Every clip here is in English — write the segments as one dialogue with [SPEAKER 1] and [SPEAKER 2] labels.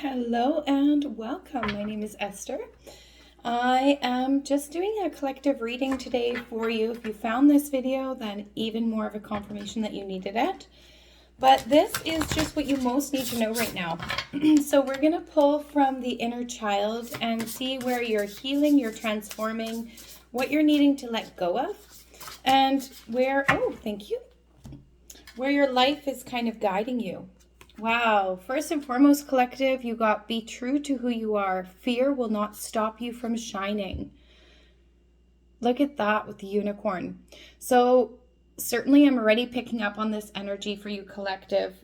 [SPEAKER 1] Hello and welcome. My name is Esther. I am just doing a collective reading today for you. If you found this video, then even more of a confirmation that you needed it. But this is just what you most need to know right now. So we're going to pull from the inner child and see where you're healing, you're transforming, what you're needing to let go of, and where, thank you, where your life is kind of guiding you. Wow. First and foremost, collective, you got be true to who you are. Fear will not stop you from shining. Look at that with the unicorn. So certainly I'm already picking up on this energy for you, collective.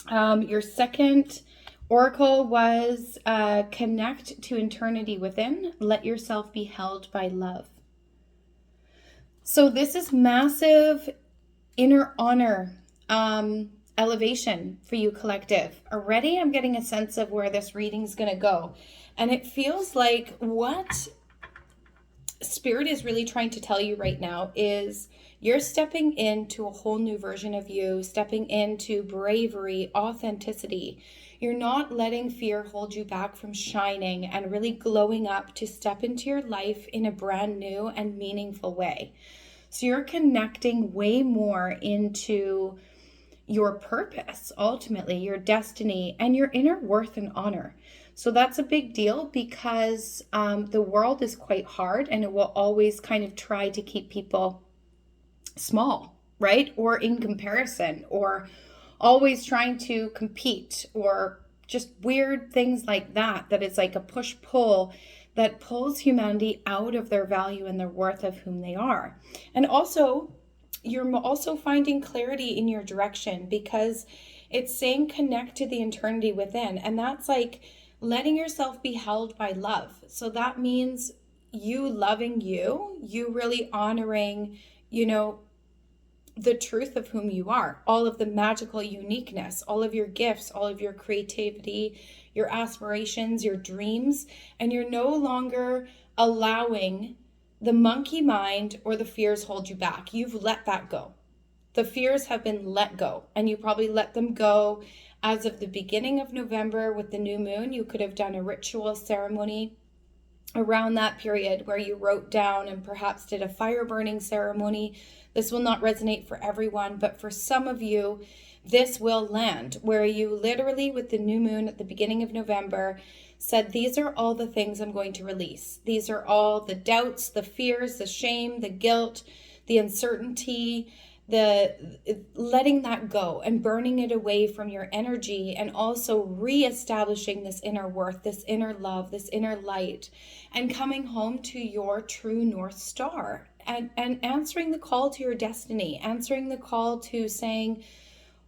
[SPEAKER 1] Your second oracle was connect to eternity within. Let yourself be held by love. So this is massive inner honor. Elevation for you, collective. Already I'm getting a sense of where this reading is going to go, and it feels like what Spirit is really trying to tell you right now is you're stepping into a whole new version of you, stepping into bravery, authenticity. You're not letting fear hold you back from shining and really glowing up to step into your life in a brand new and meaningful way. So you're connecting way more into your purpose, ultimately, your destiny, and your inner worth and honor. So that's a big deal because the world is quite hard and it will always kind of try to keep people small, right? Or in comparison, or always trying to compete, or just weird things like that, that it's like a push-pull that pulls humanity out of their value and their worth of whom they are. And also, you're also finding clarity in your direction because it's saying connect to the eternity within. And that's like letting yourself be held by love. So that means you loving you really honoring, the truth of whom you are, all of the magical uniqueness, all of your gifts, all of your creativity, your aspirations, your dreams. And you're no longer allowing the monkey mind or the fears hold you back. You've let that go. The fears have been let go, and you probably let them go as of the beginning of November with the new moon. You could have done a ritual ceremony around that period where you wrote down and perhaps did a fire burning ceremony. This will not resonate for everyone, but for some of you, this will land where you literally, with the new moon at the beginning of November, said, these are all the things I'm going to release. These are all the doubts, the fears, the shame, the guilt, the uncertainty, the letting that go and burning it away from your energy, and also reestablishing this inner worth, this inner love, this inner light, and coming home to your true North Star and answering the call to your destiny, answering the call to saying,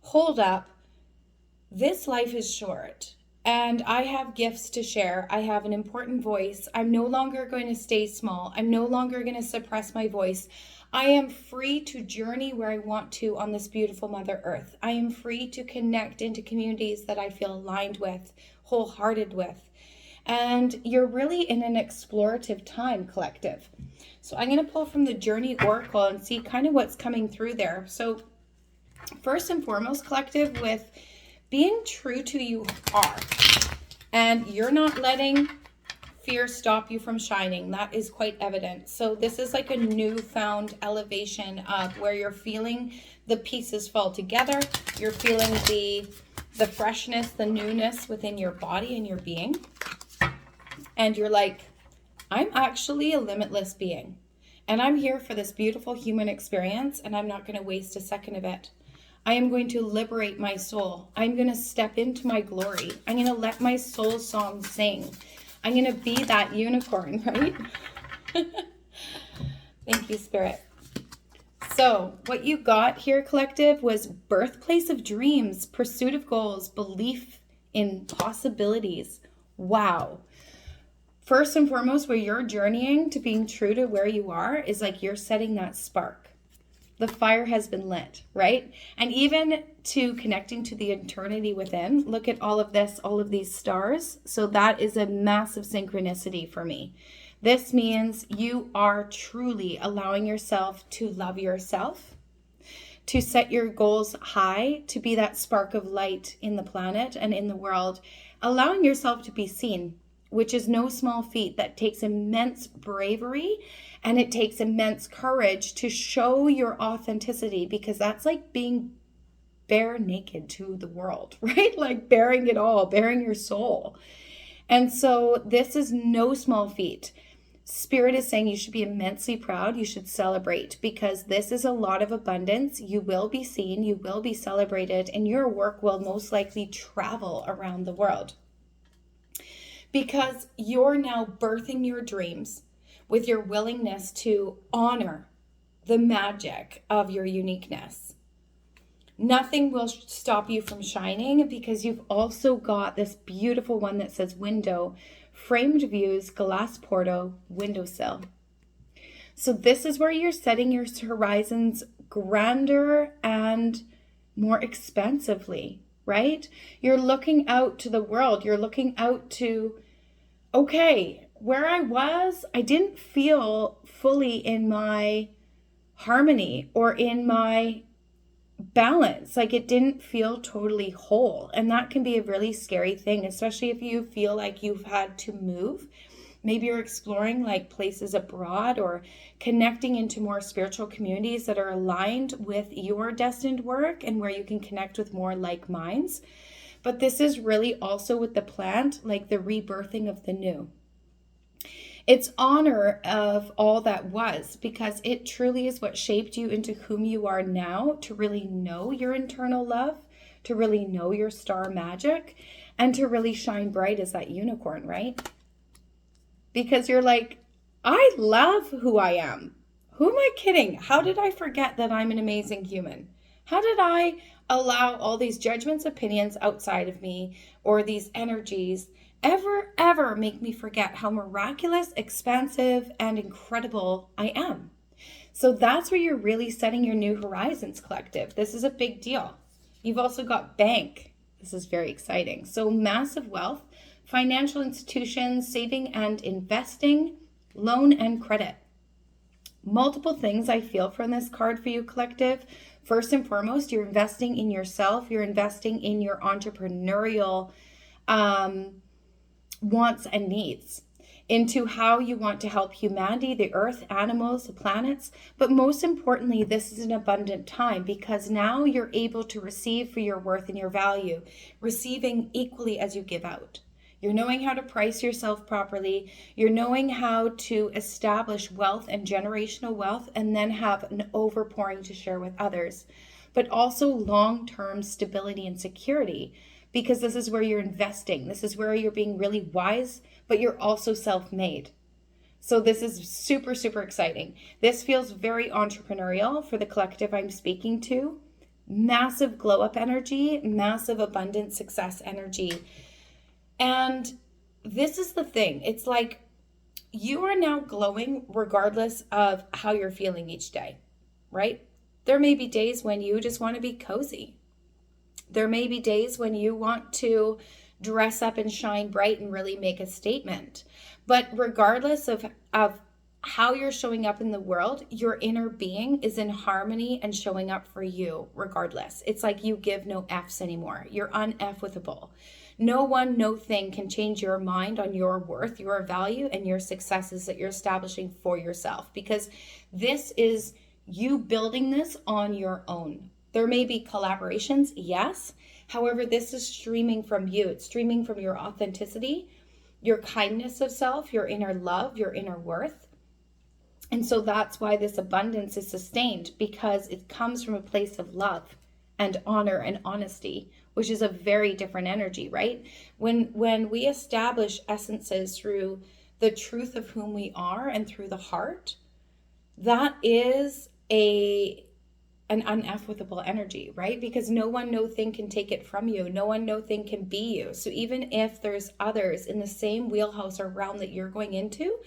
[SPEAKER 1] hold up, this life is short. And I have gifts to share. I have an important voice. I'm no longer going to stay small. I'm no longer going to suppress my voice. I am free to journey where I want to on this beautiful Mother Earth. I am free to connect into communities that I feel aligned with, wholehearted with. And you're really in an explorative time, collective. So I'm going to pull from the Journey Oracle and see kind of what's coming through there. So first and foremost, collective, with being true to who you are, and you're not letting fear stop you from shining. That is quite evident. So this is like a newfound elevation of where you're feeling the pieces fall together. You're feeling the freshness, the newness within your body and your being. And you're like, I'm actually a limitless being, and I'm here for this beautiful human experience, and I'm not going to waste a second of it. I am going to liberate my soul. I'm going to step into my glory. I'm going to let my soul song sing. I'm going to be that unicorn, right? Thank you, Spirit. So what you got here, collective, was birthplace of dreams, pursuit of goals, belief in possibilities. Wow. First and foremost, where you're journeying to being true to where you are is like you're setting that spark. The fire has been lit, right? And even to connecting to the eternity within, look at all of this, all of these stars. So that is a massive synchronicity for me. This means you are truly allowing yourself to love yourself, to set your goals high, to be that spark of light in the planet and in the world, allowing yourself to be seen, which is no small feat. That takes immense bravery and it takes immense courage to show your authenticity, because that's like being bare naked to the world, right? Like bearing it all, bearing your soul. And so this is no small feat. Spirit is saying you should be immensely proud. You should celebrate, because this is a lot of abundance. You will be seen, you will be celebrated, and your work will most likely travel around the world, because you're now birthing your dreams with your willingness to honor the magic of your uniqueness. Nothing will stop you from shining, because you've also got this beautiful one that says window, framed views, glass portal, windowsill. So this is where you're setting your horizons grander and more expansively, right? You're looking out to the world. You're looking out to, okay, where I was, I didn't feel fully in my harmony or in my balance. Like it didn't feel totally whole. And that can be a really scary thing, especially if you feel like you've had to move. Maybe you're exploring like places abroad or connecting into more spiritual communities that are aligned with your destined work and where you can connect with more like minds. But this is really also with the plant, like the rebirthing of the new. It's honor of all that was, because it truly is what shaped you into whom you are now, to really know your internal love, to really know your star magic, and to really shine bright as that unicorn, right? Because you're like, I love who I am. Who am I kidding? How did I forget that I'm an amazing human? How did I allow all these judgments, opinions outside of me, or these energies ever make me forget how miraculous, expansive, and incredible I am? So that's where you're really setting your new horizons, collective. This is a big deal. You've also got bank. This is very exciting. So massive wealth, financial institutions, saving and investing, loan and credit. Multiple things I feel from this card for you, collective. First and foremost, you're investing in yourself. You're investing in your entrepreneurial wants and needs, into how you want to help humanity, the earth, animals, the planets. But most importantly, this is an abundant time, because now you're able to receive for your worth and your value, receiving equally as you give out. You're knowing how to price yourself properly. You're knowing how to establish wealth and generational wealth, and then have an overpouring to share with others. But also long-term stability and security, because this is where you're investing. This is where you're being really wise, but you're also self-made. So this is super, super exciting. This feels very entrepreneurial for the collective I'm speaking to. Massive glow up energy, massive abundant success energy. And this is the thing. It's like you are now glowing regardless of how you're feeling each day, right? There may be days when you just want to be cozy. There may be days when you want to dress up and shine bright and really make a statement. But regardless of how you're showing up in the world, your inner being is in harmony and showing up for you regardless. It's like you give no F's anymore. You're un-F-withable. No one, no thing can change your mind on your worth, your value, and your successes that you're establishing for yourself, because this is you building this on your own. There may be collaborations, yes. However, this is streaming from you. It's streaming from your authenticity, your kindness of self, your inner love, your inner worth. And so that's why this abundance is sustained, because it comes from a place of love and honor and honesty, which is a very different energy, right? When we establish essences through the truth of whom we are and through the heart, that is an un-F-withable energy, right? Because no one, no thing can take it from you. No one, no thing can be you. So even if there's others in the same wheelhouse or realm that you're going into,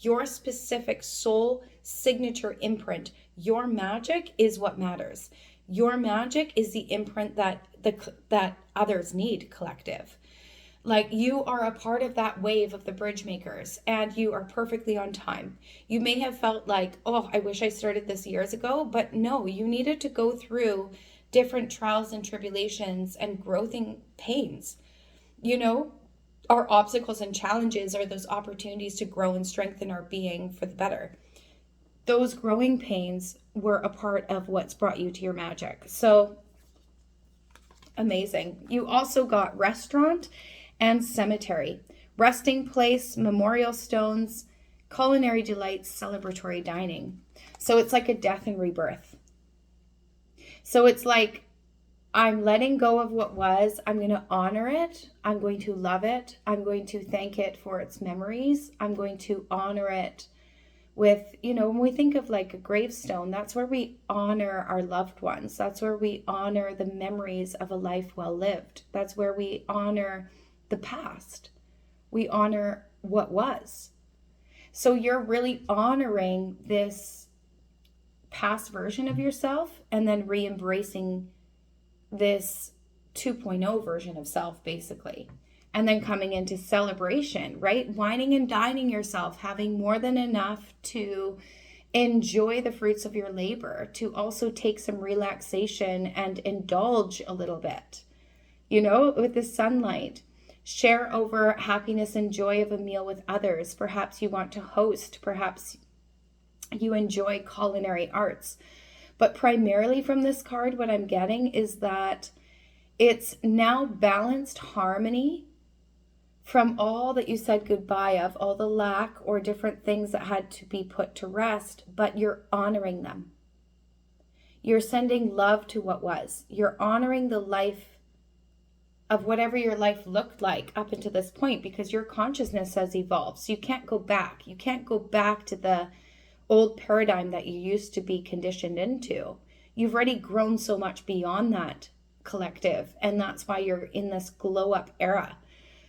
[SPEAKER 1] your specific soul signature imprint, your magic is what matters. Your magic is the imprint that others need, collective. Like, you are a part of that wave of the bridge makers, and you are perfectly on time. You may have felt like, oh, I wish I started this years ago, but no, you needed to go through different trials and tribulations and growing pains. You know, Our obstacles and challenges are those opportunities to grow and strengthen our being for the better. Those growing pains were a part of what's brought you to your magic. So amazing. You also got restaurant and cemetery, resting place, memorial stones, culinary delights, celebratory dining. So it's like a death and rebirth. So it's like, I'm letting go of what was. I'm going to honor it. I'm going to love it. I'm going to thank it for its memories. I'm going to honor it with, when we think of like a gravestone, that's where we honor our loved ones. That's where we honor the memories of a life well lived. That's where we honor the past. We honor what was. So you're really honoring this past version of yourself and then re-embracing this 2.0 version of self, basically. And then coming into celebration, right? Wining and dining yourself, having more than enough to enjoy the fruits of your labor, to also take some relaxation and indulge a little bit, with the sunlight. Share over happiness and joy of a meal with others. Perhaps you want to host. Perhaps you enjoy culinary arts. But primarily from this card, what I'm getting is that it's now balanced harmony from all that you said goodbye of, all the lack or different things that had to be put to rest, but you're honoring them. You're sending love to what was. You're honoring the life of whatever your life looked like up until this point, because your consciousness has evolved. So you can't go back. You can't go back to the old paradigm that you used to be conditioned into. You've already grown so much beyond that collective, and that's why you're in this glow up era,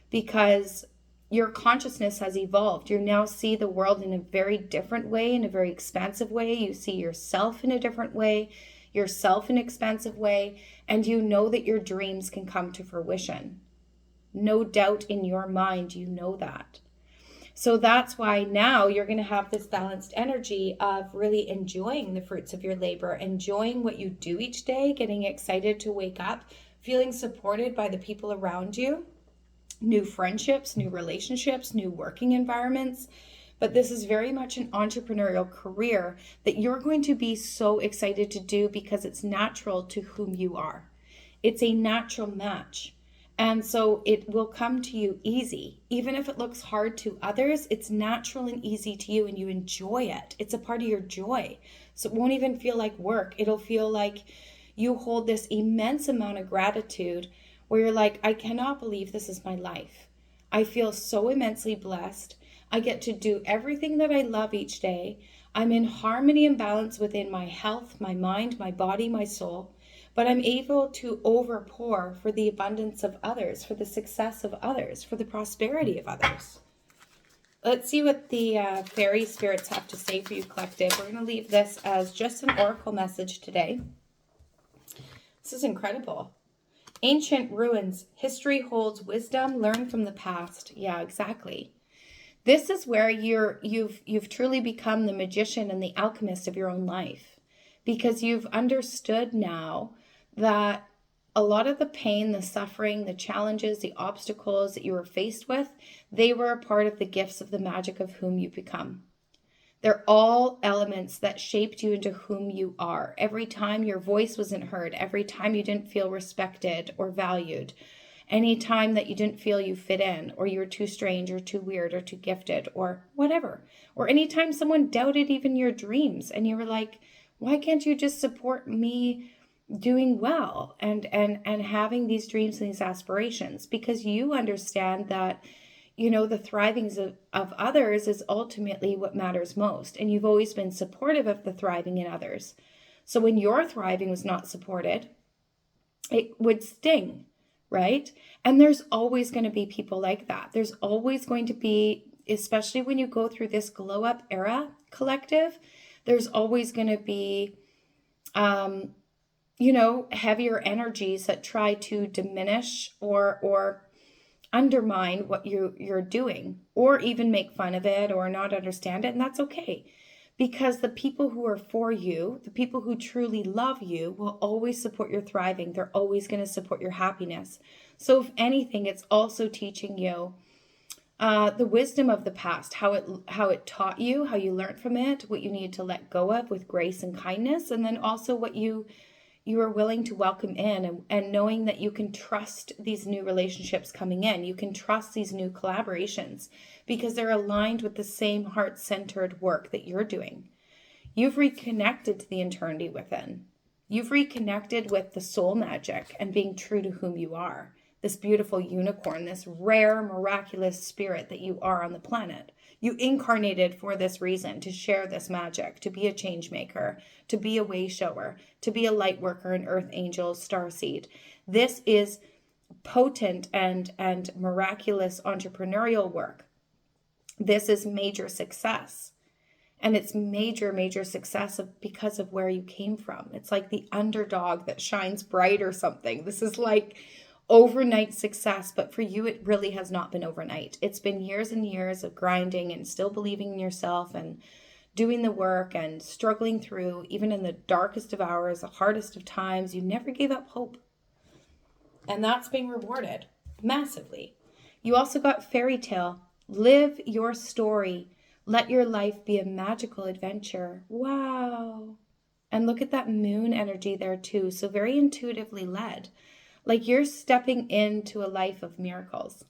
[SPEAKER 1] because your consciousness has evolved. You now see the world in a very different way, in a very expansive way. You see yourself in a different way, yourself in an expansive way, and you know that your dreams can come to fruition. No doubt in your mind, you know that. So that's why now you're going to have this balanced energy of really enjoying the fruits of your labor, enjoying what you do each day, getting excited to wake up, feeling supported by the people around you, new friendships, new relationships, new working environments. But this is very much an entrepreneurial career that you're going to be so excited to do because it's natural to whom you are. It's a natural match. And so it will come to you easy. Even if it looks hard to others, it's natural and easy to you and you enjoy it. It's a part of your joy. So it won't even feel like work. It'll feel like you hold this immense amount of gratitude where you're like, I cannot believe this is my life. I feel so immensely blessed. I get to do everything that I love each day. I'm in harmony and balance within my health, my mind, my body, my soul. But I'm able to overpour for the abundance of others, for the success of others, for the prosperity of others. Let's see what the fairy spirits have to say for you, collective. We're going to leave this as just an oracle message today. This is incredible. Ancient ruins. History holds wisdom. Learn from the past. Yeah, exactly. This is where you've truly become the magician and the alchemist of your own life, because you've understood now that a lot of the pain, the suffering, the challenges, the obstacles that you were faced with, they were a part of the gifts of the magic of whom you become. They're all elements that shaped you into whom you are. Every time your voice wasn't heard, every time you didn't feel respected or valued, any time that you didn't feel you fit in, or you were too strange or too weird or too gifted or whatever, or anytime someone doubted even your dreams and you were like, why can't you just support me doing well and having these dreams and these aspirations? Because you understand that, the thrivings of others is ultimately what matters most. And you've always been supportive of the thriving in others. So when your thriving was not supported, it would sting, right? And there's always going to be people like that. There's always going to be, especially when you go through this glow up era collective, there's always going to be heavier energies that try to diminish or undermine what you're doing, or even make fun of it or not understand it. And that's okay, Because the people who are for you, the people who truly love you, will always support your thriving. They're always going to support your happiness. So if anything, it's also teaching you the wisdom of the past, how it taught you, how you learned from it, what you need to let go of with grace and kindness, and then also what you are willing to welcome in, and knowing that you can trust these new relationships coming in. You can trust these new collaborations because they're aligned with the same heart-centered work that you're doing. You've reconnected to the eternity within. You've reconnected with the soul magic and being true to whom you are. This beautiful unicorn, this rare, miraculous spirit that you are on the planet. You incarnated for this reason, to share this magic, to be a change maker, to be a way shower, to be a light worker, an earth angel, starseed. This is potent and miraculous entrepreneurial work. This is major success. And it's major success because of where you came from. It's like the underdog that shines bright or something. This is like overnight success, but for you, it really has not been overnight. It's been years and years of grinding and still believing in yourself and doing the work and struggling through, even in the darkest of hours, the hardest of times. You never gave up hope. And that's being rewarded massively. You also got fairy tale. Live your story. Let your life be a magical adventure. Wow. And look at that moon energy there too. So very intuitively led. Like you're stepping into a life of miracles,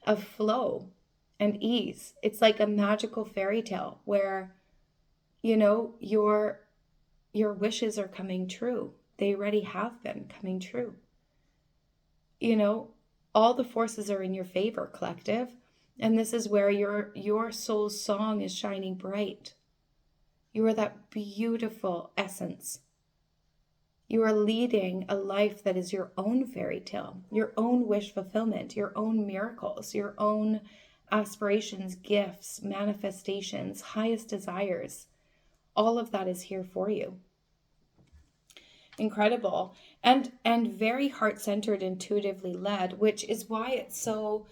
[SPEAKER 1] of flow and ease. It's like a magical fairy tale where, your wishes are coming true. They already have been coming true. All the forces are in your favor, collective. And this is where your soul's song is shining bright. You are that beautiful essence. You are leading a life that is your own fairy tale, your own wish fulfillment, your own miracles, your own aspirations, gifts, manifestations, highest desires. All of that is here for you. Incredible. And very heart-centered, intuitively led, which is why it's so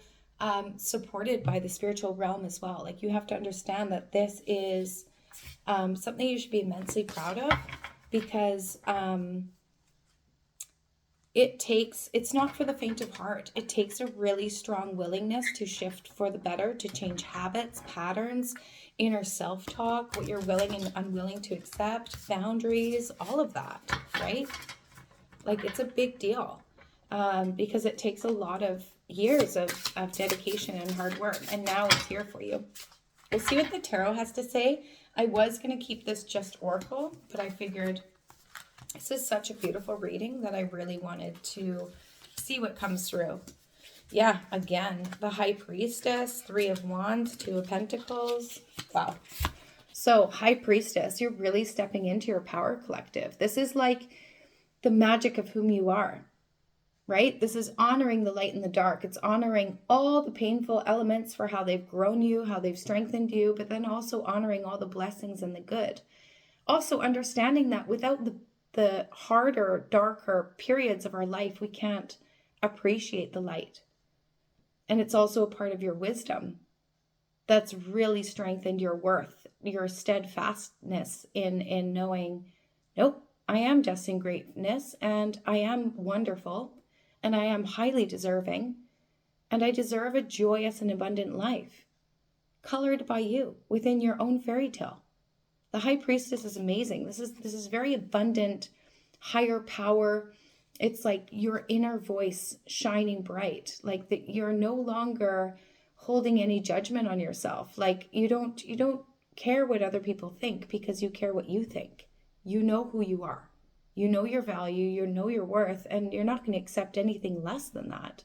[SPEAKER 1] supported by the spiritual realm as well. Like you have to understand that this is something you should be immensely proud of, because it's not for the faint of heart. It takes a really strong willingness to shift for the better, to change habits, patterns, inner self-talk, what you're willing and unwilling to accept, boundaries, all of that, right? Like it's a big deal because it takes a lot of years of dedication and hard work, and now it's here for you. We'll see what the tarot has to say. I was going to keep this just oracle, but I figured this is such a beautiful reading that I really wanted to see what comes through. Yeah, again, the High Priestess, Three of Wands, Two of Pentacles. Wow. So, High Priestess, you're really stepping into your power, collective. This is like the magic of whom you are, right? This is honoring the light and the dark. It's honoring all the painful elements for how they've grown you, how they've strengthened you, but then also honoring all the blessings and the good. Also understanding that without the harder, darker periods of our life, we can't appreciate the light. And it's also a part of your wisdom that's really strengthened your worth, your steadfastness in knowing, nope, I am destined greatness, and I am wonderful, and I am highly deserving, and I deserve a joyous and abundant life, colored by you within your own fairy tale. The High Priestess is amazing. This is very abundant, higher power. It's like your inner voice shining bright, like that you're no longer holding any judgment on yourself. Like you don't care what other people think, because you care what you think. You know who you are. You know your value, you know your worth, and you're not going to accept anything less than that.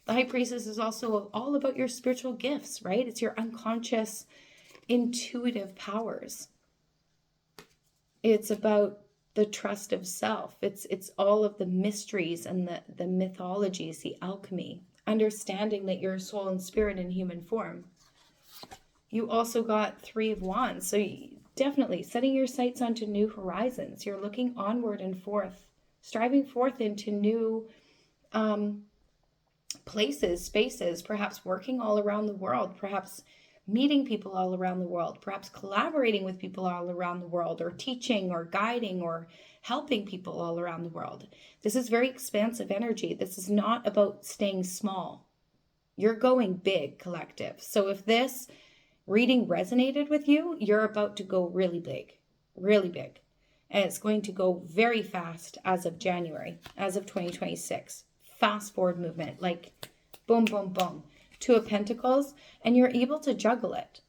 [SPEAKER 1] The High Priestess is also all about your spiritual gifts, right? It's your unconscious, intuitive powers. It's about the trust of self. It's all of the mysteries and the mythologies, the alchemy, understanding that you're soul and spirit in human form. You also got Three of Wands. So definitely setting your sights onto new horizons. You're looking onward and forth, striving forth into new places, spaces, perhaps working all around the world, perhaps meeting people all around the world, perhaps collaborating with people all around the world, or teaching or guiding or helping people all around the world. This is very expansive energy. This is not about staying small. You're going big, collective. So if this reading resonated with you, you're about to go really big, really big. And it's going to go very fast as of January, as of 2026. Fast forward movement, like boom, boom, boom. Two of Pentacles, and you're able to juggle it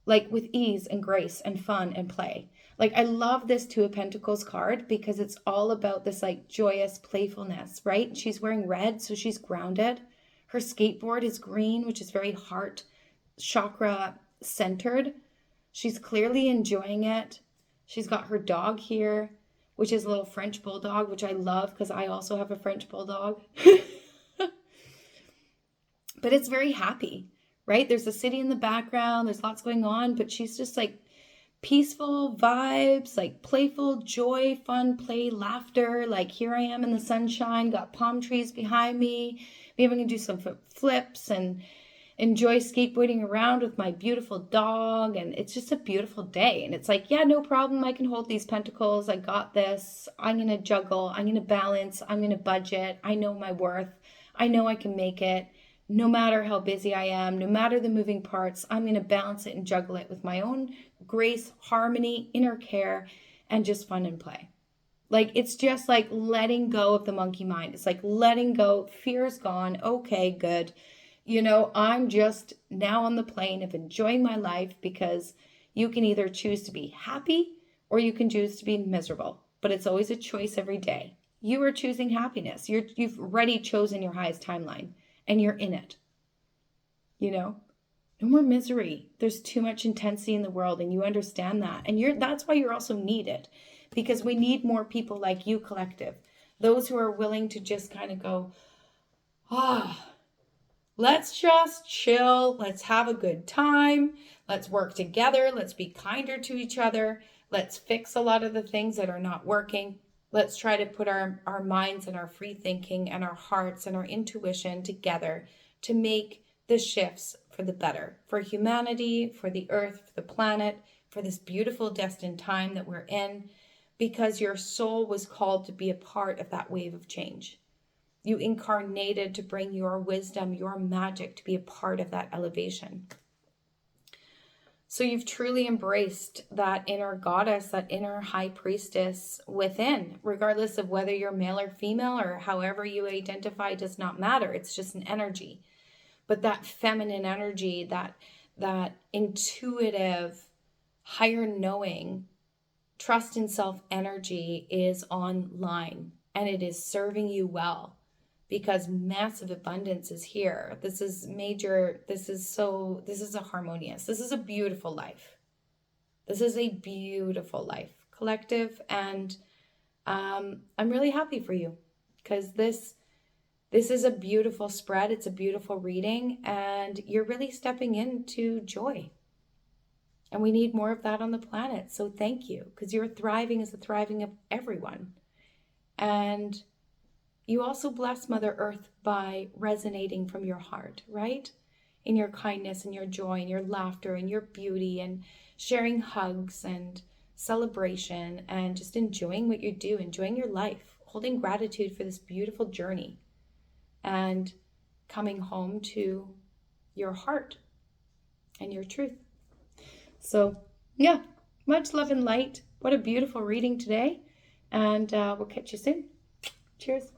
[SPEAKER 1] like with ease and grace and fun and play. Like, I love this Two of Pentacles card because it's all about this like joyous playfulness, right? She's wearing red, so she's grounded. Her skateboard is green, which is very heart chakra centered. She's clearly enjoying it. She's got her dog here, which is a little French bulldog, which I love because I also have a French bulldog. But it's very happy, right? There's a city in the background. There's lots going on, but she's just like peaceful vibes, like playful joy, fun, play, laughter. Like, here I am in the sunshine, got palm trees behind me. Maybe I'm going to do some flips and enjoy skateboarding around with my beautiful dog. And it's just a beautiful day. And it's like, yeah, no problem. I can hold these pentacles. I got this. I'm going to juggle. I'm going to balance. I'm going to budget. I know my worth. I know I can make it. No matter how busy I am, no matter the moving parts, I'm going to balance it and juggle it with my own grace, harmony, inner care, and just fun and play. Like, it's just like letting go of the monkey mind. It's like letting go. Fear's gone. Okay, good. You know, I'm just now on the plane of enjoying my life, because you can either choose to be happy or you can choose to be miserable. But it's always a choice every day. You are choosing happiness. You've already chosen your highest timeline. And you're in it, you know, no more misery. There's too much intensity in the world, and you understand that. And that's why you're also needed, because we need more people like you, collective. Those who are willing to just kind of go, let's just chill. Let's have a good time. Let's work together. Let's be kinder to each other. Let's fix a lot of the things that are not working. Let's try to put our minds and our free thinking and our hearts and our intuition together to make the shifts for the better, for humanity, for the earth, for the planet, for this beautiful destined time that we're in, because your soul was called to be a part of that wave of change. You incarnated to bring your wisdom, your magic, to be a part of that elevation. So you've truly embraced that inner goddess, that inner high priestess within, regardless of whether you're male or female or however you identify, does not matter. It's just an energy. But that feminine energy, that intuitive, higher knowing, trust in self energy is online, and it is serving you well. Because massive abundance is here. This is major. This is a harmonious. This is a beautiful life. This is a beautiful life, collective. And I'm really happy for you, because this is a beautiful spread. It's a beautiful reading, and you're really stepping into joy. And we need more of that on the planet. So thank you, because your thriving is the thriving of everyone. And you also bless Mother Earth by resonating from your heart, right? In your kindness and your joy and your laughter and your beauty, and sharing hugs and celebration, and just enjoying what you do, enjoying your life, holding gratitude for this beautiful journey, and coming home to your heart and your truth. So yeah, much love and light. What a beautiful reading today. And we'll catch you soon. Cheers.